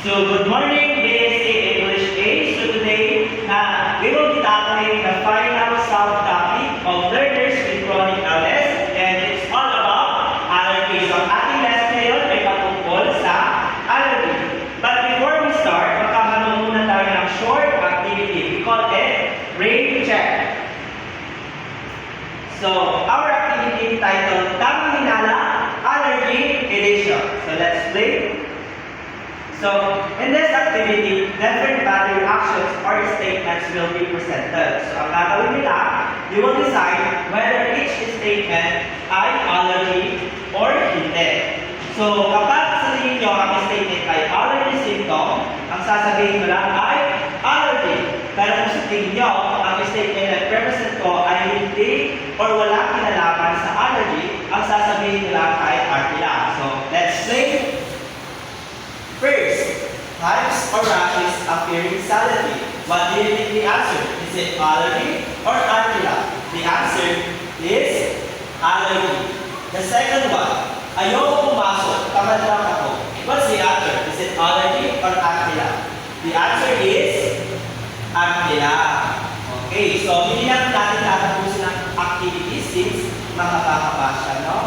So, good morning, BSc English A. So, today, we will be tackling the final subtopic of learners with chronic illness, and it's all about allergies. So, ang ating lesson ngayon ay patungkol sa allergy. But before we start, magkakaroon muna tayo ng short activity. We call it brain check. So, our activity titled Tamang Hinala Allergy Edition. So, let's play. So, in this activity, different body reactions or statements will be presented. So, ang gagawin nila, you will decide whether each statement ay allergy or hindi. So, kapag sa tingin nyo ang statement ay allergy symptom, ang sasabihin nyo lang ay allergy. Pero kung sa tingin nyo, ang statement na represent ko ay hindi or walang kinalaman sa allergy, ang sasabihin nyo lang ay artila. So, let's play. First, types or rashes appearing suddenly. What do you think the answer? Is it allergy or artila? The answer is allergy. The second one, ayoko pumasok, tamad lang ako. What's the answer? Is it allergy or artila? The answer is artila. Okay, so hindi lang natin tatapusin ng activities since makakakaba siya, no?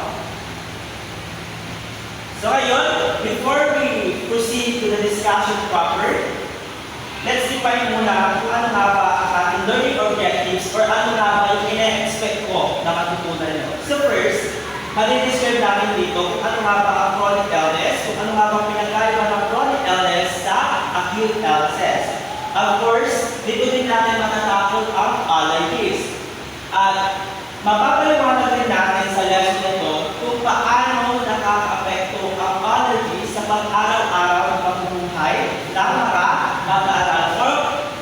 So ayun, before we proceed to the discussion proper, let's define muna kung ano nga ba ang ating learning objectives or ano nga ba yung ina-expect ko na matutunan nyo. So first, mag-describe natin dito kung ano nga ba ang chronic illness, kung ano nga ba ang pinagkaiba ng chronic illness sa acute illnesses. Of course, dito din natin matatapos ang allergies. At mapapaliwanag din natin sa lesson na ito kung paano nakaka-apekto ang allergy sa pang-araw-araw ng pamumuhay ng mga mag-aaral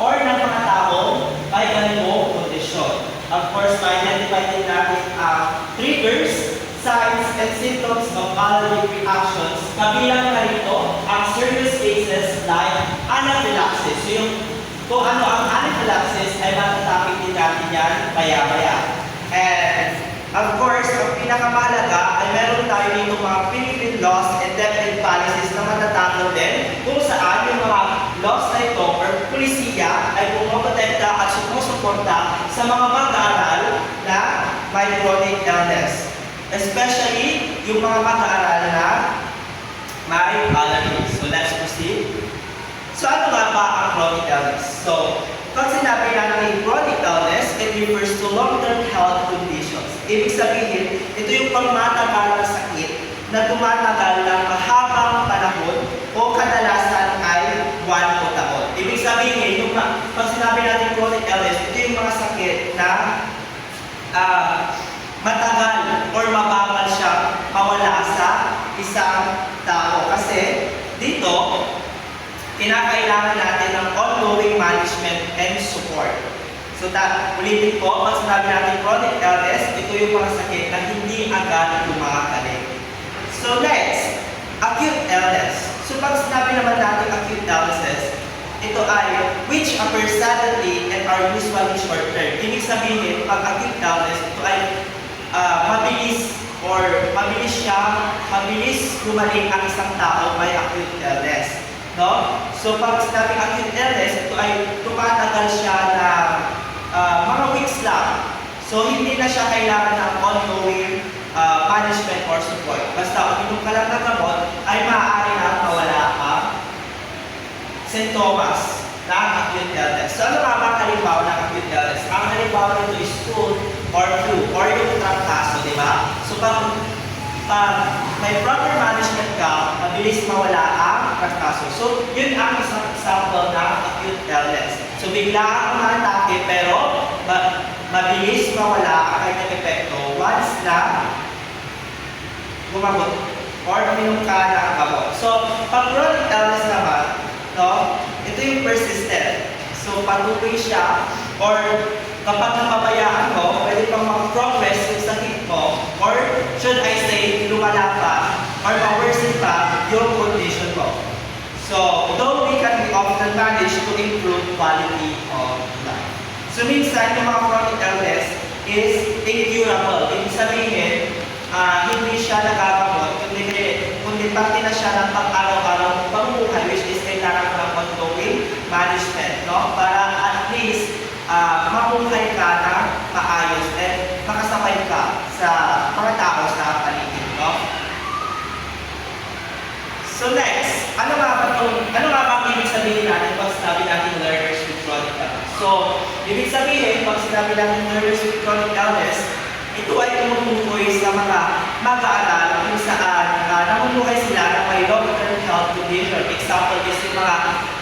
or ng mga taong may ganitong kondisyon. Of course, ma-identify din natin ang triggers, signs, and symptoms of allergic reactions. Kabilang na rito ang serious cases like anaphylaxis. So yung kung ano ang anaphylaxis ay matatapik din natin yan maya-maya. And of course, ang pinakamahalaga ay meron tayo dito mga Philippine laws and definite policies na matatapos din kung saan yung mga laws na ito or polisiya ay pumoprotekta at sumusuporta sa mga mag-aaral na may chronic illness. Especially yung mga mag-aaral na may allergies. So let's proceed. So ano nga ba ang chronic illness? So, pag sinabi natin chronic illness, it refers to long-term health conditions. Ibig sabihin, ito yung pangmatagalang sakit na tumatagal ng mahabang panahon o kadalasan ay buwan o taon. Ibig sabihin, yung pag sinabi natin chronic illness, ito yung mga sakit na matagal or mabagal siya mawala sa isang tao. Kasi dito, kinakailangan natin ng ongoing management and support. So, ulitin ko, pag sinabi natin chronic illness, ito yung mga sakit na hindi agad lumagaling. So, next, acute illness. So, pag sinabi naman natin acute illnesses, ito ay which occur suddenly and are usually short-term. Ibig sabihin, pag acute illness, ito ay mabilis gumaling ang isang tao may acute illness. No? So, pag sinabing acute illness, ito ay tumatagal siya na mga weeks lang. So, hindi na siya kailangan ng ongoing management or support. Basta, uminom ka lang ng gamot, ay maaari na mawala ang sintomas ng acute illness. So, ano nga ba ang halimbawa ng acute illness? Ang halimbawa nito is cold or flu or yung trangkaso, di ba? So, pag may proper management ka, mabilis mawala ang trangkaso. So, yun ang isang example ng acute illness. So, bigla ang maatake pero mabilis mawala ang kanyang epekto once na gumagot or uminom ka ng gamot. So, pag chronic illness naman, no, ito yung persistent. So, patuloy siya or kapag napabayaan mo, pwede pang mag-progress yung sakit mo or should I say, lumala pa or ma-worsen pa yung condition mo. So, though we can be often managed to improve quality of life. So, minsan yung mga chronic illness is incurable. Ibig sabihin, hindi siya nagagamot, kundi parte na siya ng pang-araw-araw pamumuhay which is kailangan management, no? Para at least mabuhay ka ng maayos at makasabay ka sa mga tao sa paligid, no? So next, ano nga ba ang ibig sabihin natin pag sinabi natin learners with chronic illness? So, ibig sabihin, pag sinabi natin learners with chronic illness, ito ay tumutukoy sa mga mag-aaral kung saan namumuhay sila ng may long-term health condition. Example is yung mga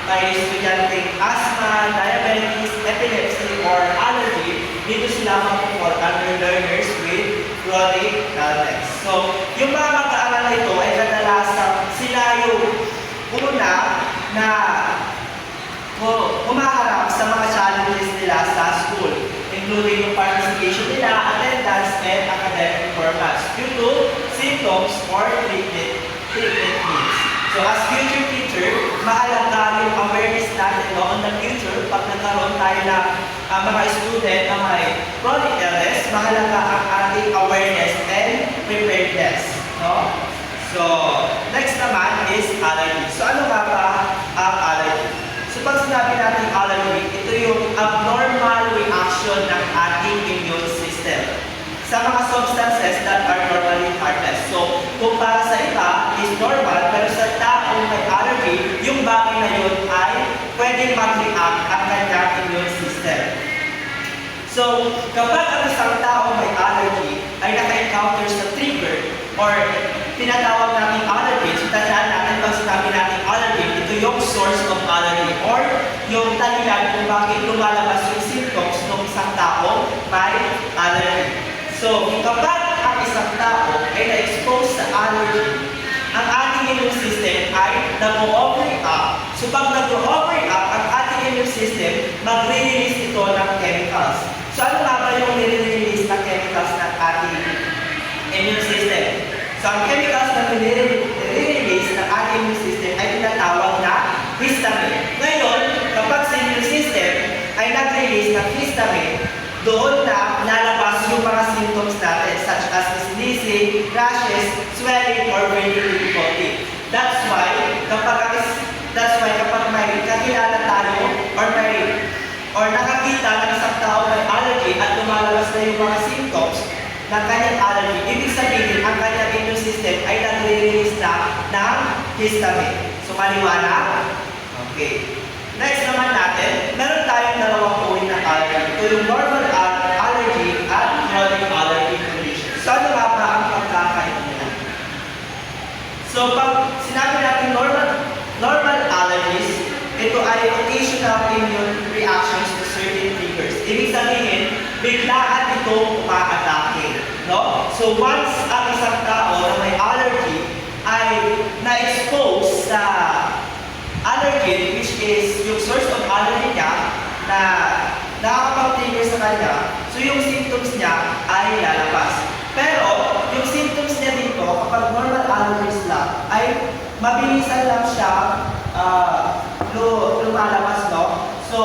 may estudyanteng asthma, diabetes, epilepsy, or allergy. Dito sila mag-fall under learners with chronic illness. So, yung mga mag-aaral na ito ay kadalasan sila yung una na humaharap sa mga challenges nila sa school, including yung participation nila, attendance, and academic performance due to symptoms or treatment needs. So as future teacher, mahalaga yung awareness natin on the future. Pag nagkaroon tayo ng mga student na may chronic illness, mahalaga ang ating awareness and preparedness. No? So, next naman is allergy. So ano nga ba ang allergy? So pag sinabi natin allergy, ito yung abnormal reaction ng ating immune system sa mga substances that are normally harmless. So kung para sa iba is normal, pero sa taong may allergy, yung bagay na yun ay pwedeng mag-react ang kanyang immune system. So kapag ang isang taong may allergy ay naka-encounter sa trigger or tinatawag natin allergy, so tandaan natin pag sinabi natin allergy, ito yung source of allergy or yung dahilan kung bakit lumalabas yung symptoms ng isang tao may allergy. So, kapag ang isang tao ay na-expose sa allergy, ang ating immune system ay nag-overreact. So, pag nag-overreact ang ating immune system, mag-release ito ng chemicals. So, ano nga ba yung nire-release ng chemicals ng ating immune system? So, ang chemicals na nire-release ng ating immune system ay tinatawag na histamine. Ngayon, kapag sa immune system ay nag-release ng histamine, doon na lalabas yung mga symptoms natin such as sneezing, rashes, swelling, or breathing difficulty. That's why kapag may kakilala tayo or nakakita ng isang tao may allergy at lumalabas na yung mga symptoms ng kanyang allergy, ibig sabihin ang kanyang immune system ay nagre-release na ng histamine. So maliwanag? Okay. Next naman natin, meron tayong dalawang uri ng allergy. Ito yung normal allergy at chronic allergy condition. So ano nga ba ang pagkakaiba nila? So pag sinabi natin normal allergies, ito ay occasional immune reactions to certain triggers. Ibig sabihin, biglaan itong umaatake. No? So once ang isang tao na may allergy ay na-expose sa allergen, which is yung source of allergy niya na nakakapag-trigger sa kanya, so yung symptoms niya ay lalabas. Pero yung symptoms niya dito, kapag normal allergies lang, ay mabilisan lang siya lumalabas, no? So,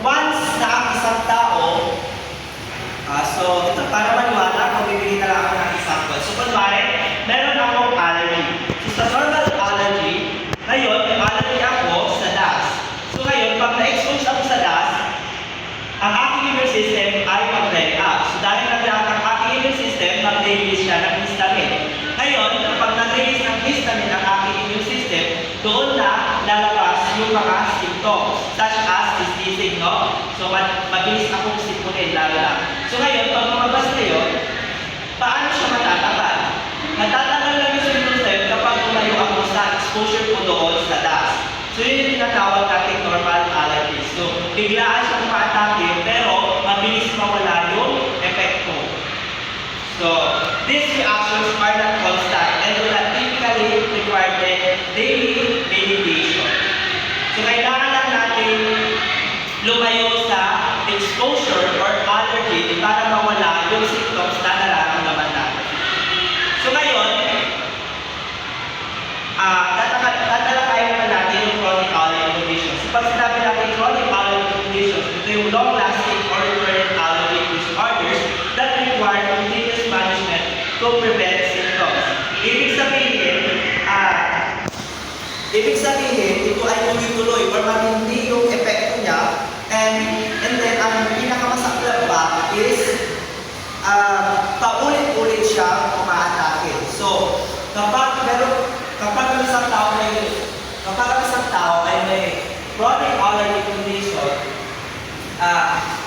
once na ang isang tao, so ito para maniwala, magbibigay na lang ako ng example. So, kunwari, meron akong allergy. So, sa normal allergy, ngayon, may allergy ako sa dust. So ngayon, pag na-expose ako sa dust, ang aking immune system ay mag-react. So dahil nag-react ang aking immune system, mag-release siya ng histamine. Ngayon, kapag nag-release ng histamine ang aking immune system, doon na lalabas yung mga symptoms, such as sneezing, no? So mabilis akong sipunin, lalo lang. So ngayon, pag lumabas na yun, paano siya matatagal? Matatagal lang yung symptoms na yun kapag tumayo ako sa exposure ko doon sa dust. So yun yung tinatawag natin normal allergies. So biglaan siya umaatake pero mabilis mawala yung epekto. So these reactions are not constant and do not typically require daily medication. So kailangan lang natin lumayo sa exposure or allergy para mawala yung symptoms na nararamdaman natin. So ngayon, tatalakayin naman natin yung chronic allergy conditions. So pag sinabi natin chronic allergy conditions, ito yung long-lasting or recurrent allergy disorders that require continuous management to prevent symptoms. Ibig sabihin, ito ay tuloy-tuloy or matindi yung epekto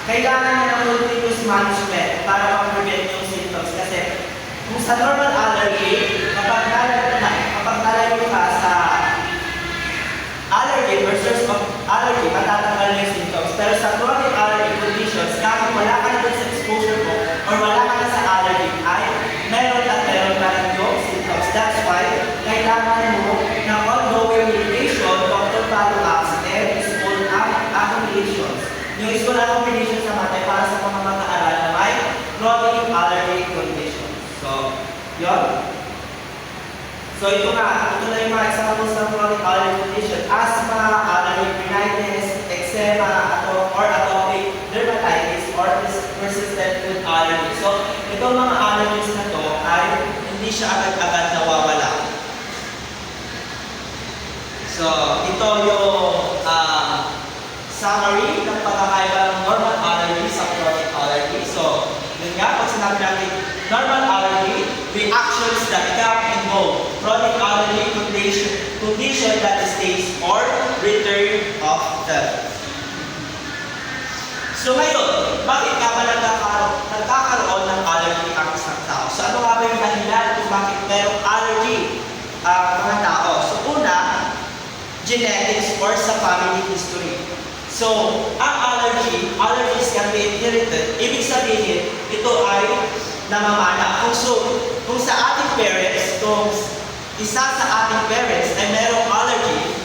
kailangan niya ng continuous management para ma-prevent yung symptoms. Kasi kung sa normal allergy, kapag nalayo ka sa allergy or source of allergy, matatanggal na yung symptoms. Pero sa chronic allergy conditions, kahit wala ka na dun sa exposure mo or wala ka na sa allergy, ay meron at meron pa rin yung symptoms. That's why, kailangan mo ng ongoing medication, doctor follow-ups, and school accommodations. Yung school accommodations naman ay para sa mga mag-aaral na may chronic allergy conditions. So, yun. So ito na yung mga examples ng chronic allergy condition: asthma, allergic rhinitis, eczema, or atopic dermatitis, or persistent food allergy. So itong mga allergies na to ay hindi siya agad-agad nawawala. So ito yung summary ng pagkakaiba ng normal allergy sa chronic allergy. So yun nga, pag sinabi natin normal allergy, reactions that can involve chronic allergy condition that stays or return of them. So ngayon, bakit nga ba nagkakaroon ng allergy ang isang tao? So ano nga ba yung dahilan kung bakit merong allergy mga tao? So una, genetics or sa family history. So, ang allergies can be inherited. Ibig sabihin, ito ay namamana. Kung sa ating parents, kung isa sa ating parents ay merong allergy,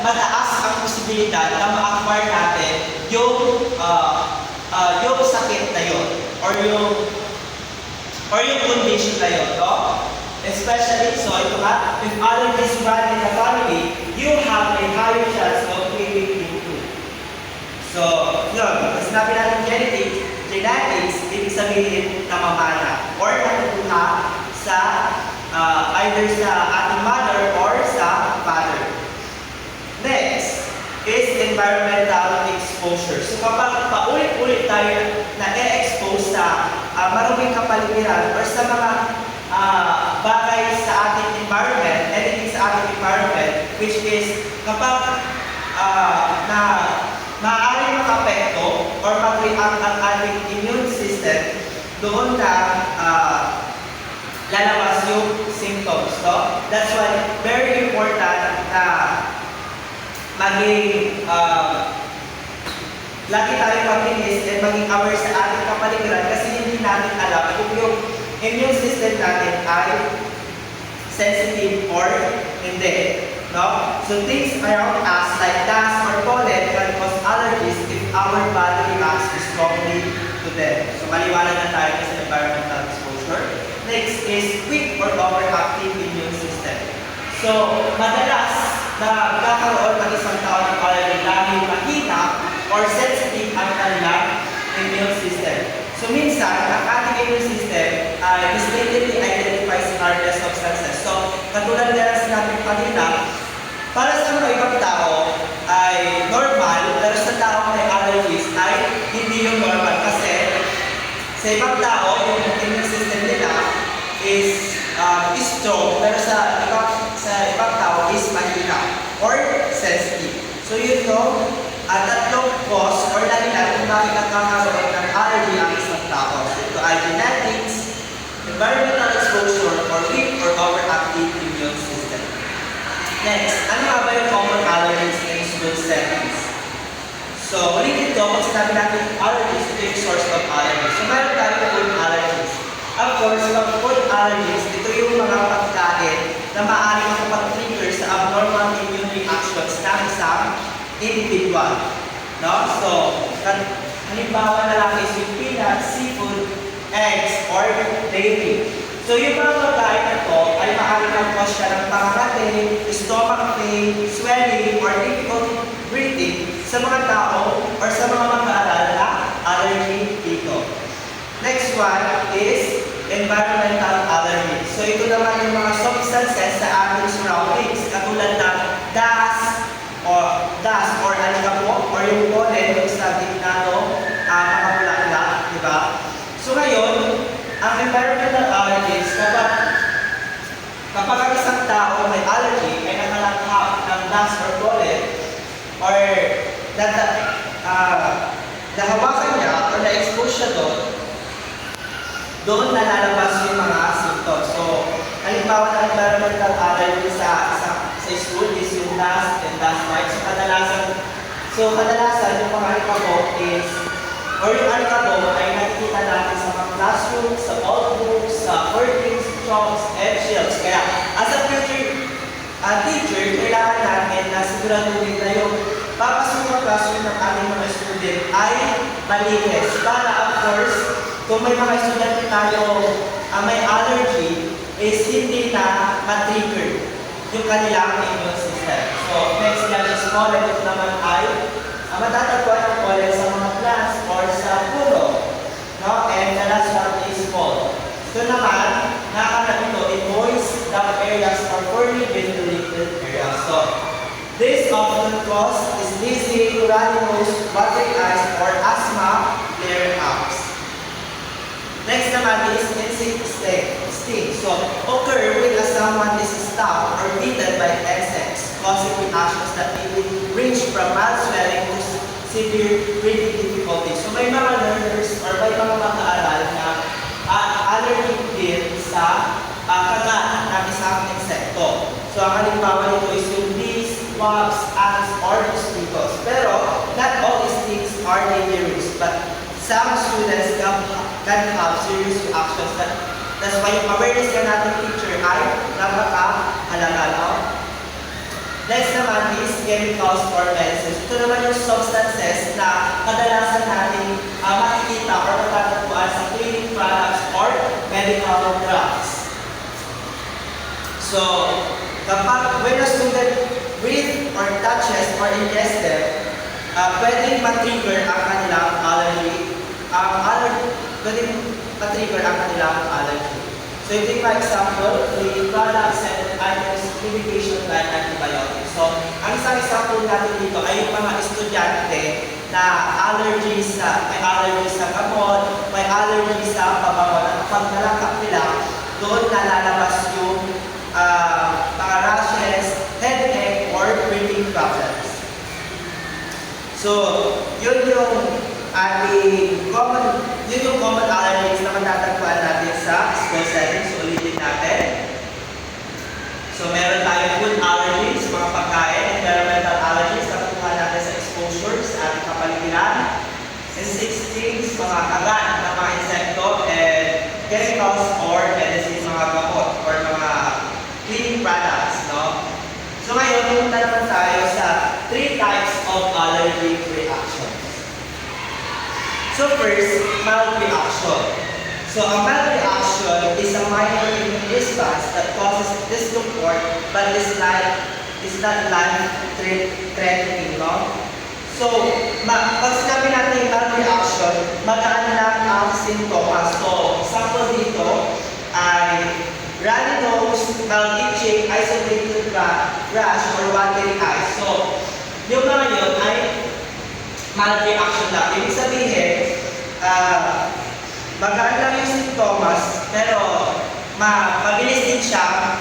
mataas ang posibilidad na ma-acquire natin yung sakit na yun or yung condition na yun, no? Especially, so ito nga, if allergies run in the family, you have a higher chance of getting into. So, yun, kasi sinabi natin genetics, ibig sabihin namamana or natutuha sa either sa ating mother or sa father. Next is environmental exposure. So kapag paulit-ulit tayo na-expose sa maruming kapaligiran or sa mga bagay sa ating environment, anything sa ating environment, which is kapag maaaring makapekto or mag-react ang ating immune system, doon na lalabas yung symptoms. No? That's why very important na maging lagi tayong maglinis and maging aware sa ating kapaligiran kasi hindi natin alam kung yung immune system natin ay sensitive or hindi. No? So things around us like dust or pollen can cause allergies if our body reacts strongly to them. So maliwanag na tayo sa environmental exposure. Next is quick or overactive immune system. So madalas na magkakaroon ng isang tao ng allergy dahil mahina or sensitive ang kanilang immune system. So minsan, ang ating immune system ay mistakenly identifies harmless substances. So katulad nga na sinabi kanina, para sa mga ibang tao ay normal, pero sa tao may allergies ay hindi yung normal kasi sa ibang tao, yung immune system nila is strong, pero sa ibang tao is mahina or sensitive. So yun yung tatlong cause or dahilan kung bakit nagkakaroon ng allergy ang isang tao. So ito ay genetics, environmental exposure, or weak or overactive immune system. Next, ano nga ba yung common allergies in school settings? So, ulitin ito, pag sinabi natin allergies, ito yung source of allergies. So, meron tayo food allergies. Of course, pag food allergies, ito yung mga pagkain na maaaring makapag-trigger sa abnormal immune reactions ng isang individual. No? So, halimbawa na lang is yung peanuts, seafood, eggs, or dairy. So, yung mga pagkain na ito ay maaaring mag-cause siya ng pangangati, stomach pain, swelling, or difficulty breathing sa mga tao or sa mga mag-aaral na allergy dito. Next one is environmental allergy. So, ito naman yung mga substances sa ating surroundings, katulad ng dust or alikabok or yung pollen yung sa gitna ng mga bulaklak, di ba? So, ngayon, ang environmental allergies, kapag ang isang tao may allergy ay nakalanghap ng dust or pollen or nahawakan niya o na-expose siya doon na lalabas yung mga symptoms. So, halimbawa na environmental allergy sa school is yung dust and dust mites. So, kadalasan yung mga alikabok is, or yung alikabok ay nakikita natin sa mga classroom, sa old books, sa curtains, chalks, and shelves. Kaya, as a teacher, kailangan natin na siguraduhin na yung papasok ng classroom ng ating mga student ay malinis. Para, of course, kung may mga estudyante tayo may allergy, is hindi na ma-trigger yung kanilang immune system. So, next yan is pollen. Ito naman ay matatagpuan ng pollen sa mga plants or sa puno. No? And the last one is fall. Ito naman, nakakita ito in moist, damp areas or poorly ventilated areas. So, this often cause is dizzy, runny nose, watery eyes, or asthma flare-ups. Next naman is insect sting. So, occur when someone is stung or bitten by insects, causing reactions that may range from mild swelling to severe breathing difficulties. So, may mga learners or may mga makaaral na allergic din sa kagat ng isang insekto. So, ang halimbawa nito is yung bees, wasps, ants, or mosquitoes. Pero, not all stings are dangerous, but some students can have serious reactions. That's why yung awareness ka natin teacher ay napakahalaga, no? Next naman is chemicals or medicines. Ito naman yung substances na kadalasan natin makikita or matatagpuan sa cleaning products or medical drugs. So, when a student breathes or touches or ingests them, pwedeng ma-trigger ang kanilang allergy. Pwedeng ma-trigger ang kanilang allergy. So, ito yung example, the products and items medication like antibiotics. So, ang isang example natin dito ay yung mga estudyante na may allergy sa gamot, may allergy sa pabango. Pag nalakap nila, doon nalalabas yung mga rashes, headache, or breathing problems. So, yun yung common allergies na matatagpuan natin sa school setting. So, ulitin natin. So, meron tayong food allergies, mga pagkain, environmental allergies, natutuhan natin sa exposure sa ating kapaligiran, insect stings, mga kagat ng mga insekto, and chemicals or medicine, mga gamot, or mga cleaning products, no? So, ngayon, pumunta naman tayo sa 3 types of allergic reactions. So first, mild reaction. So a mild reaction is a minor immune response that causes discomfort but is not life-threatening, no? So, pag sinabi natin mild reaction, magaan lang ang sintomas. So, sample dito ay runny nose, mild itching, isolated rash, or watery eyes. So, yung mga yun ay mild reaction lang. Ibig sabihin, magaan lang yung sintomas, pero mabilis din siya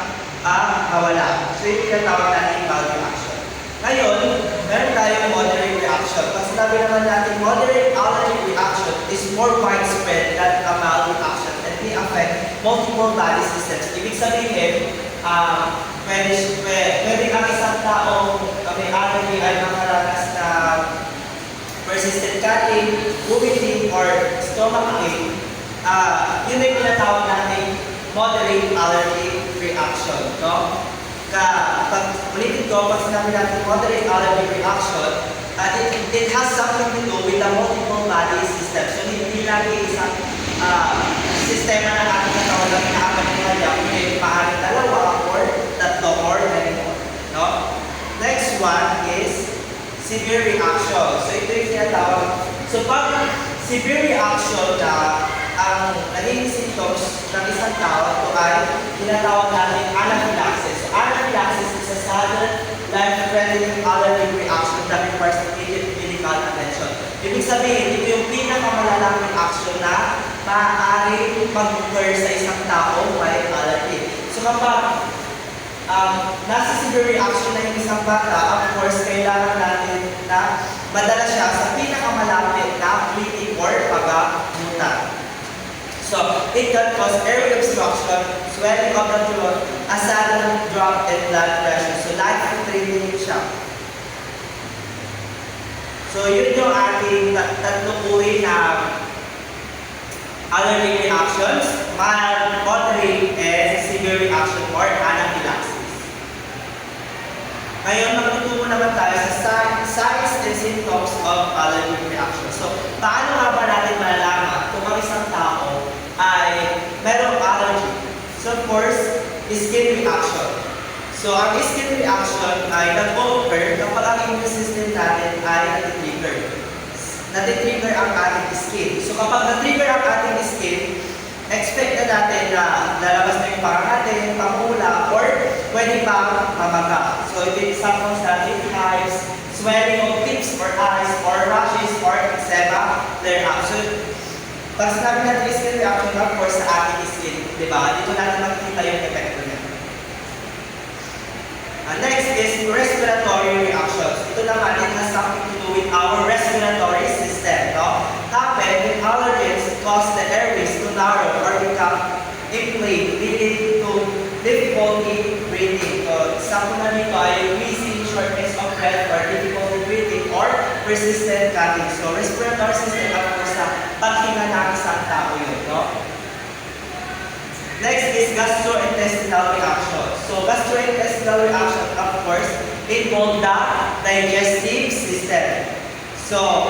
mawala. So, yung tinatawag natin mild reaction. Ngayon, meron tayong moderate reaction. Pag sinabi naman natin moderate allergic reaction is more widespread than a mild reaction and may affect multiple body systems. Ibig sabihin, pwede ang isang taong may allergy ay makaranas na persistent cutting, vomiting, or stomach ache. Yun ay pinatawag natin moderate allergic reaction. No? Pag ulitin ko, pag sinabi natin moderate allergic reaction, it has something to do with the multiple body system. So, hindi lagi isang sistema ng ating katawan na pinakapaningalya, kundi maaaring dalawa, or tatlo, or many more. No? Next one is severe reaction. So, ito yung tinatawag. So, pag severe reaction na ang naging symptoms ng isang tao, ito ay tinatawag natin anaphylaxis. So, anaphylaxis is a sudden, life-threatening allergic reaction that requires immediate medical attention. Ibig sabihin, ito yung pinakamalalang reaction na maaaring mag-occur sa isang tao may allergy. So, kapag nasa severe reaction na yung isang bata, of course, kailangan natin na madala siya sa pinakamalapit na So, it can cause airway obstruction, swelling of the throat, a sudden drop in blood pressure. So, life-threatening siya. So, yun yung ating tatlong uri na allergic reactions, mild, moderate, and severe reaction or anaphylaxis. Ngayon, magtutungo naman tayo sa signs and symptoms of allergic reaction. So, paano nga ba natin malalaman kung ang isang tao ay merong allergy? So, first, skin reaction. So, ang skin reaction ay nag-occur kapag ang immune system natin ay natitrigger. Natitrigger ang ating skin. So, kapag natrigger ang ating skin, expect na natin na lalabas na yung panga natin, pamula, or pwede pang mamaga. So, it is examples that it hives, swelling of lips or eyes, or rashes, or eczema, flare up. So, pag sinabi natin skin reaction, of course, sa ating skin, di ba? Dito natin makikita yung epekto niya. Next is respiratory reactions. Ito naman, it has something to do with our respiratory system. No? Happen when allergens cause the airways to narrow or become inflamed, leading to difficulty breathing. So, example na dito ay wheezing, shortness of breath, or difficulty breathing, or persistent coughing. So, respiratory system, of course, sa paghinga ng isang tao yun. No? Next is gastrointestinal reaction. So, gastrointestinal reaction, of course, involve the digestive system. So,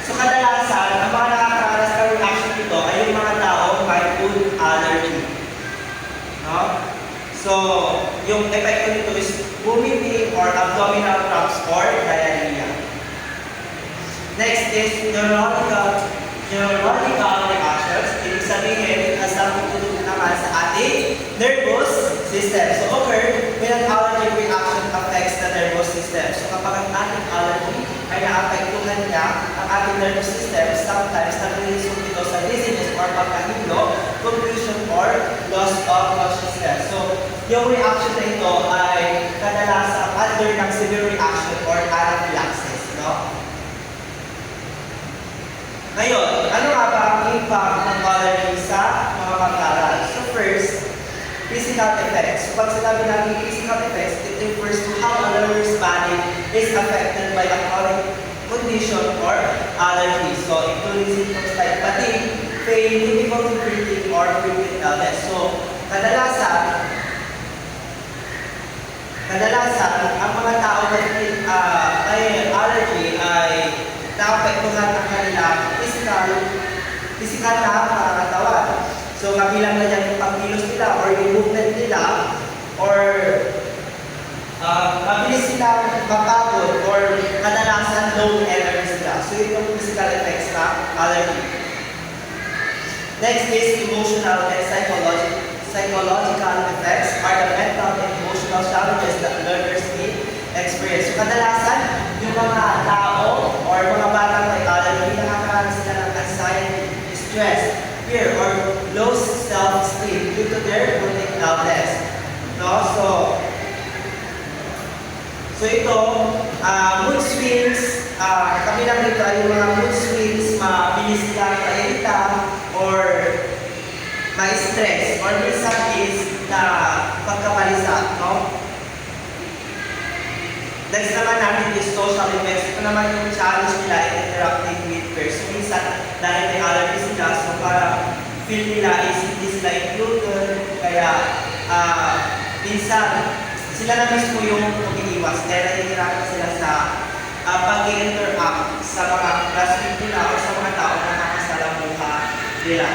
kadalasan, ang mga nakakaranas ng reaction nito ay yung mga tao may food allergy. No? So, yung epekto nito is vomiting or abdominal cramps or diarrhea. Next is neurological reactions. Ibig sabihin, it has something to do naman sa ating nervous system. So, occur when an allergic reaction affects the nervous system. So, kapag ang ating allergy ay naapektuhan niya ang ating nervous system, sometimes nag-result ito sa dizziness or pagkahilo, confusion, or loss of consciousness. So, yung reaction na ito ay kadalasan under ng severe reaction or anaphylaxis. No? Ngayon, ano nga ba ang impact ng allergy sa mga pag-aaral? So first, physical effects. Pag sinabi natin physical effects, it refers to how a learner's body is affected by a chronic condition or allergy. So, including symptoms like fatigue, pain, difficulty breathing, or frequent illness. So, kadalasan, ang mga tao na may allergy ay naapektuhan ang kanilang physical na pangangatawan. So, kabilang na dyan yung pagkilos nila or yung movement nila or mabilis silang mapagod or kadalasan low energy sila. So, yun yung physical effects na allergy. Next is emotional and psychological effects are the mental and emotional challenges that learners may experience. So, kadalasan, yung mga tao or mga batang may allergy, nakakaranas sila ng anxiety, stress, fear, or low self-esteem due to their chronic illness. No? So ito, mood swings, kabilang dito ay yung mga mood swings, mabilis silang mairita, or ma-stress, or minsan is na pagkabalisa. No? Next naman natin is social effects. Ito naman yung challenge nila in interacting with peers. So, minsan, dahil may allergy sila, so para feel nila is hindi sila included. Kaya, minsan, sila na mismo yung mag-iiwas. Kaya nahihirapan sila sa pag-interact sa mga classmate nila o sa mga tao na nakasalamuha nila.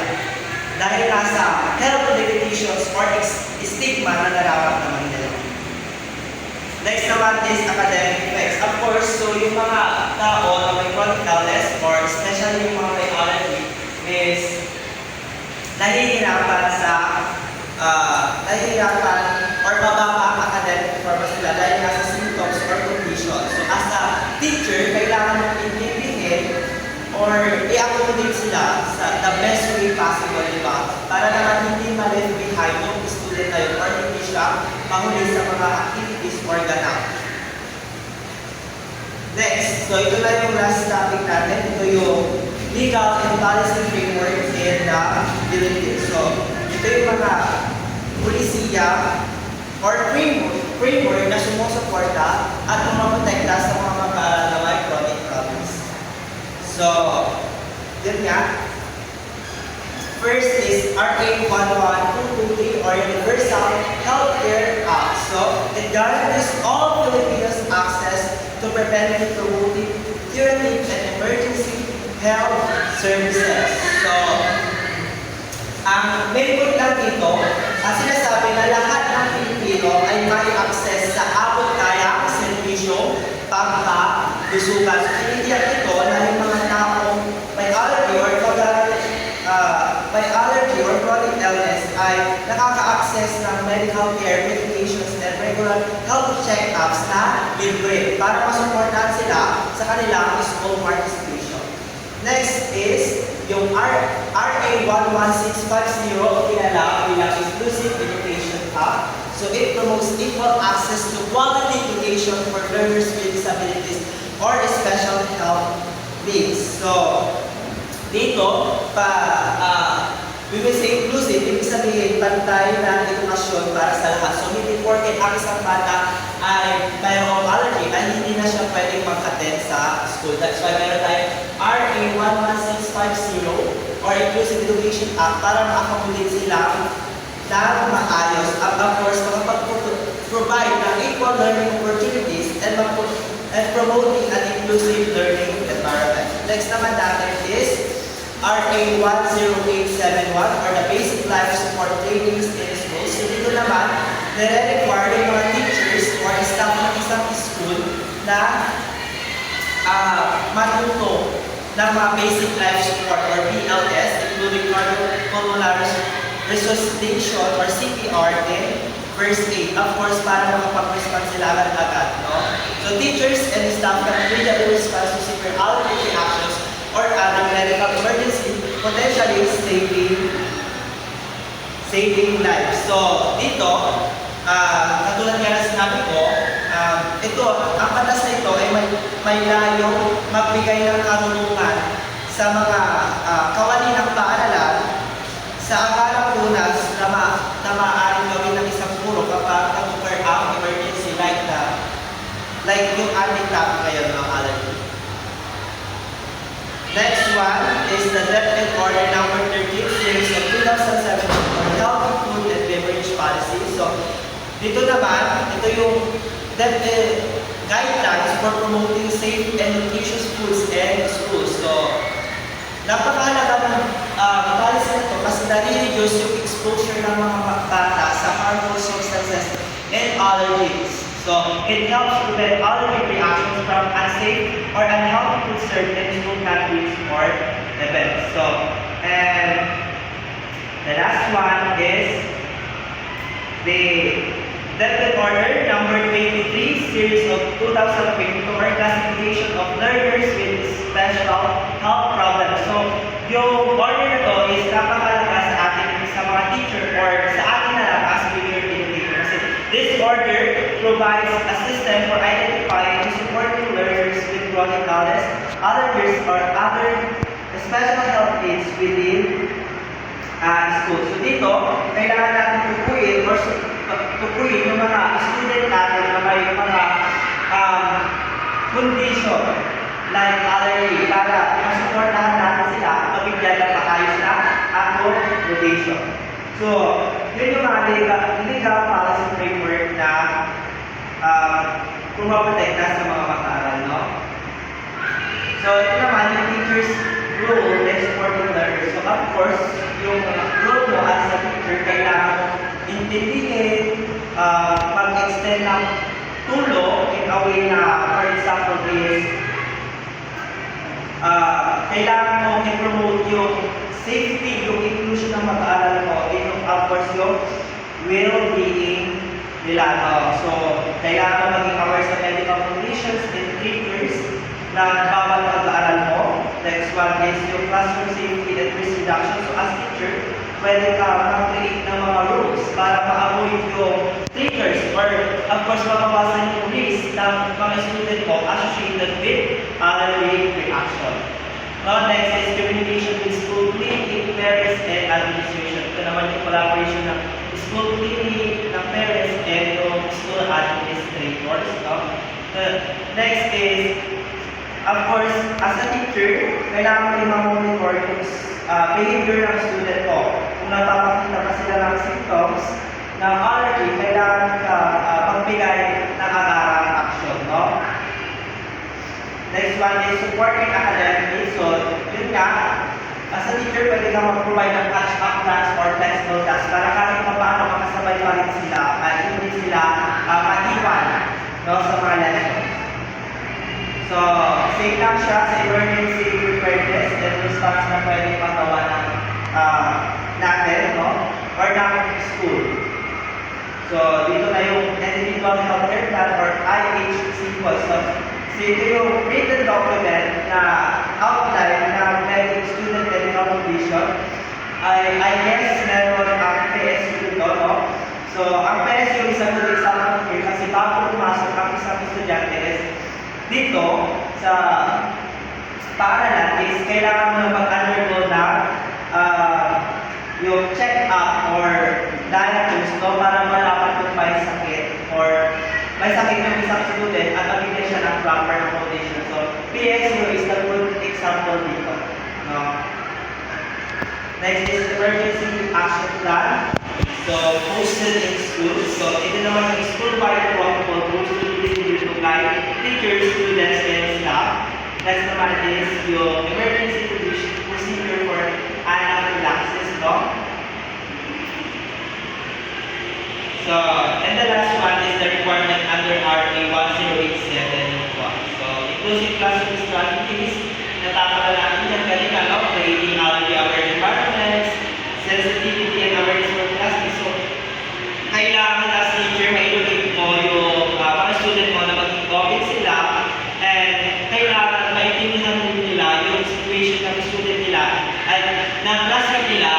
Dahil nasa health limitations or stigma na nararamdaman nila. Next naman is academic effects. Of course, so yung mga tao na may chronic illness or especially yung mga may allergy is nahihirapan or mababa ang academic performance nila dahil nasa symptoms or conditions. So as a teacher, kailangan mong intindihin or i-accommodate sila sa the best way possible, di ba? Para naman hindi ma-left behind yung student na yun or hindi siya mahuli sa mga activities or ganap. Next, so ito na yung last topic natin. Ito yung legal and policy framework in the Philippines. So, ito yung mga polisiya or framework na sumusuporta at pumaprotekta sa mga mag-aaral na may chronic problems. So, yun nga. First is RA 11223 or Universal Healthcare Act. So, it guarantees all Filipinos access to preventive, promotive, curative, and emergency health services. So, ang main point lang dito, ang sinasabi na lahat ng Pilipino ay may access sa abot kaya serbisyo pangkalusugan. So, tinitiyak ito na yung mga taong may allergy or chronic illness ay nakaka-access ng medical care, medications, and regular health check-ups na libre para masuportahan sila sa kanilang school participation. Next is yung RA 11650 o kilala bilang Inclusive Education Act. So it promotes equal access to quality education for learners with disabilities or special health needs. So dito, we will say inclusive, ibig sabihin pantay na edukasyon para sa lahat. So hindi porket ang isang bata ay mayroong allergy ay hindi na siya pwedeng mag-attend sa school. That's why meron tayong RA 11650 or Inclusive Education Act para ma-accommodate sila ng maayos at of course makapag-provide ng equal learning opportunities and promoting an inclusive learning environment. Next naman natin is RA 10871 or the Basic Life Support Trainings in Schools. So dito naman, nire-require yung mga teachers or staff ng isang school na matuto ng mga basic life support or BLS, including cardiopulmonary resuscitation or CPR and first aid. Of course, para makapag-respond sila agad-agad. No? So teachers and staff can immediately respond to severe allergic reactions or other medical emergency, potentially saving lives. So, dito, katulad nga na sinabi ko, ito, ang batas na ito ay may layong magbigay ng karunungan sa mga kawani ng paaralan sa akalang lunas na maaaring gawin ng isang guro kapag nag-occur ang emergency like yung ating topic ngayon ng allergy. Next one is the Department Order number 13 series of 2007 for Healthy Food and Beverage Policy. So, dito naman, ito yung guidelines for promoting safe and nutritious foods in schools. So, napakahalaga ng policy na ito kasi nare-reduce yung exposure ng mga bata sa harmful substances and allergies. So, it helps prevent allergic reactions from unsafe or unhealthy food served in school canteens or events. So, and the last one is the Department Order number 23 series of 2022 or classification of learners with special health problems. So, yung order na to is napakalaga sa atin sa mga teacher or sa atin na lang as junior educator. Kasi this order provides a system for identifying and supporting learners with chronic illness, allergies, or other special health needs within school. So dito, kailangan natin tukuyin yung mga student natin na may mga condition like allergy para masuportahan natin sila mabigyan ng maayos na accommodation. So, yun yung mga legal policy framework na pumaprotekta sa mga mag-aaral, no? So, ito naman yung teacher's role in supporting learners. So, of course, yung role mo as a teacher, kailangan mo intindihin, mag-extend ng tulong in a way na, for example, is kailangan mo i-promote yung safety, yung inclusion ng mag-aaral mo, and yung, of course, yung well-being nila. So, kailangan mo maging aware sa medical conditions and triggers na bawal mag-aaral mo. Next one is yung classroom safety and risk reduction. So, as teacher, pwede ka mag-create ng mga rules para ma-avoid yung triggers or, of course, mapawasan yung risk ng mga student mo associated with allergic reaction. No, next is communication with school clinic, parents, and administration. Ito naman yung collaboration ng school clinic, ng parents, and yung school administrators. No? Next is, of course, as a teacher, kailangan ko rin ma-monitor yung behavior ng student ko. Kung napapakita pa sila ng symptoms ng allergy, kailangan ka magbigay ng agarang action. No? Next one is supporting academic needs. So, yun nga, as a teacher, pwede ka mag-provide ng catch-up class or flexible class para kahit paano makasabay pa rin sila at hindi sila maiwan, no, sa mga lessons. So, safe lang siya sa emergency preparedness and response na pwede magawa ng natin, no, or ng school. So, dito na yung Individual Healthcare Plan or IHC So, ito yung written document na outline ng student medical condition. I guess meron ang PSU dito, no? So, ang PSU is a good example here kasi bago pumasok ang isang estudyante is dito sa paaralan is kailangan mo na mag-undergo na yung check-up or diagnose, no? Para malaman kung may sakit or may sakit ng isang student at mabigyan siya ng proper accommodation. So, PSU is the good example dito. No? Next is emergency action plan. So, posted in school. So, ito naman yung school-wide protocol posted in distributed to guide teachers, students, and staff. Next naman is yung emergency procedure for anaphylaxis. No? So, and the last one is the requirement under RA 1087.1. So, inclusive classroom strategies, natapala natin yan kanina, no? Creating aware environments, sensitivity and awareness for classes. So, kailangan as teacher, ma-educate mo yung mga student mo na maging COVID sila, and kailangan maintindihan din nila yung situation ng student nila at ng classroom nila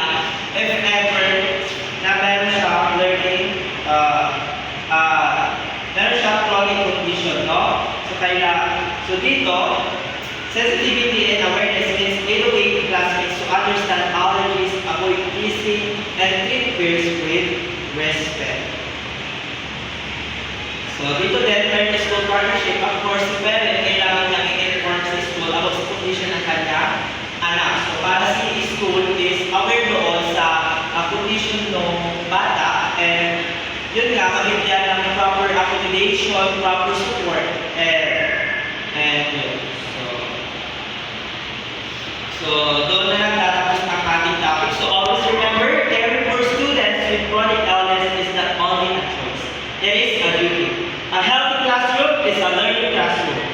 if ever na meron siyang learning meron siyang chronic condition, no? So dito, sensitivity and awareness means educating classmates to understand allergies, avoid teasing, and treat peers with respect. So dito din, parent-school partnership, of course, si parent kailangan niyang i-inform sa school about sa condition ng kanya anak. So para si school is aware doon sa condition ng bata, and yun nga, mabigyan ng proper accommodation, proper support, and yun. So doon na nagtatapos ang ating topic. So always remember, caring for students with chronic illness is not only a choice, it is a duty. A healthy classroom is a learning classroom.